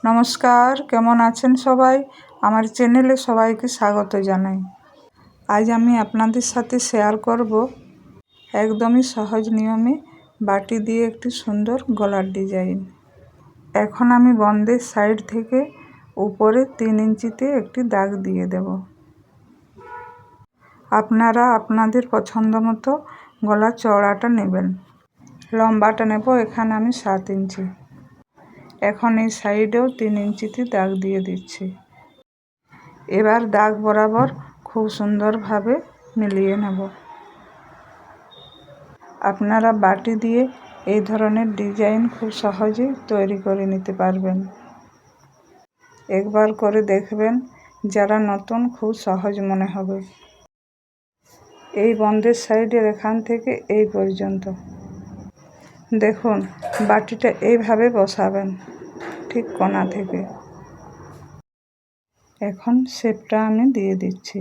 নমস্কার, কেমন আছেন সবাই? আমার চ্যানেলে সবাইকে স্বাগত জানাই। আজ আমি আপনাদের সাথে শেয়ার করব একদমই সহজ নিয়মে বাটি দিয়ে একটি সুন্দর গলার ডিজাইন। এখন আমি বন্ধের সাইড থেকে উপরে 3 ইঞ্চিতে একটি দাগ দিয়ে দেব। আপনারা আপনাদের পছন্দ মতো গলার চওড়াটা নেবেন। লম্বাটা নেব এখানে আমি 7 ইঞ্চি। এখন এই সাইডেও 3 ইঞ্চিতে দাগ দিয়ে দিচ্ছি। এবার দাগ বরাবর খুব সুন্দরভাবে মিলিয়ে নেব। আপনারা বাটি দিয়ে এই ধরনের ডিজাইন খুব সহজেই তৈরি করে নিতে পারবেন। একবার করে দেখবেন, যারা নতুন খুব সহজ মনে হবে। এই বন্ধের সাইডের এখান থেকে এই পর্যন্ত দেখুন, বাটিটা এইভাবে বসাবেন ঠিক কোণা থেকে। এখন শেপটা আমি দিয়ে দিচ্ছি।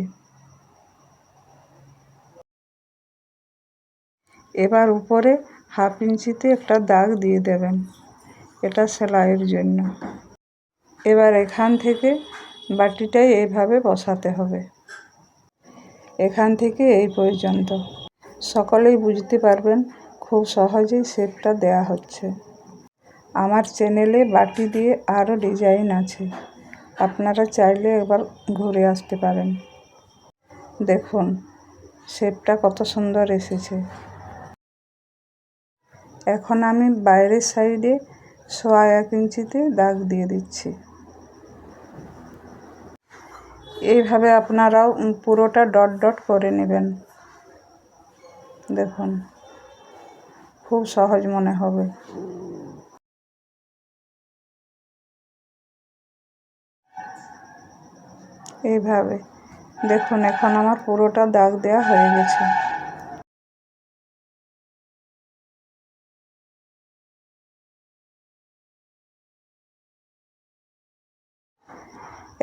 এবার উপরে 1/2 ইঞ্চিতে একটা দাগ দিয়ে দেবেন, এটা সেলাইয়ের জন্য। এবার এখান থেকে বাটিটাই এইভাবে বসাতে হবে, এখান থেকে এই পর্যন্ত। সকলেই বুঝতে পারবেন খুব সহজেই শেপটা দেয়া হচ্ছে। আমার চ্যানেলে বাটি দিয়ে আরও ডিজাইন আছে, আপনারা চাইলে একবার ঘুরে আসতে পারেন। দেখুন শেপটা কত সুন্দর এসেছে। এখন আমি বাইরের সাইডে 1.25 ইঞ্চিতে দাগ দিয়ে দিচ্ছি। এইভাবে আপনারাও পুরোটা ডট ডট করে নেবেন। দেখুন খুব সহজ মনে হবে। এইভাবে দেখুন, এখন আমার পুরোটা দাগ দেওয়া হয়ে গেছে।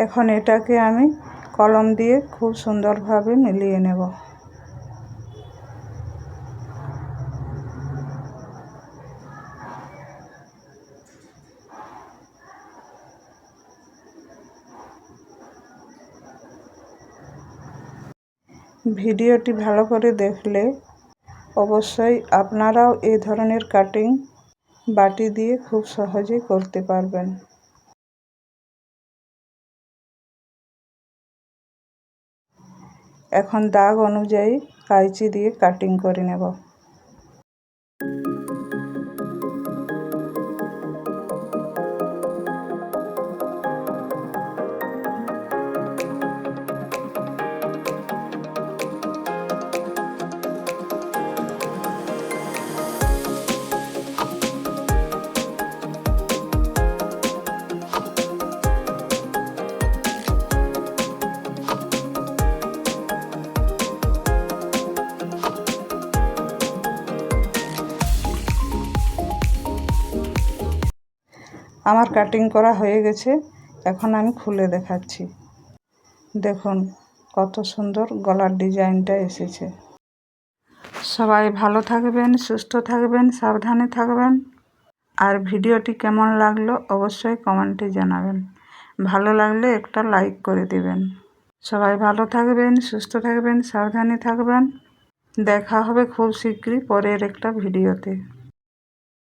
এখন এটাকে আমি কলম দিয়ে খুব সুন্দরভাবে মিলিয়ে নেব। ভিডিওটি ভালো করে দেখলে অবশ্যই আপনারাও এই ধরনের কাটিং বাটি দিয়ে খুব সহজেই করতে পারবেন। এখন দাগ অনুযায়ী কাঁচি দিয়ে কাটিং করে নেব। আমার কাটিং করা হয়ে গেছে, এখন আমি খুলে দেখাচ্ছি। দেখুন কত সুন্দর গলার ডিজাইনটা এসেছে। সবাই ভালো থাকবেন, সুস্থ থাকবেন, সাবধানে থাকবেন। আর ভিডিওটি কেমন লাগলো অবশ্যই কমেন্টে জানাবেন। ভালো লাগলে একটা লাইক করে দেবেন। সবাই ভালো থাকবেন, সুস্থ থাকবেন, সাবধানে থাকবেন। দেখা হবে খুব শীঘ্রই পরের একটা ভিডিওতে।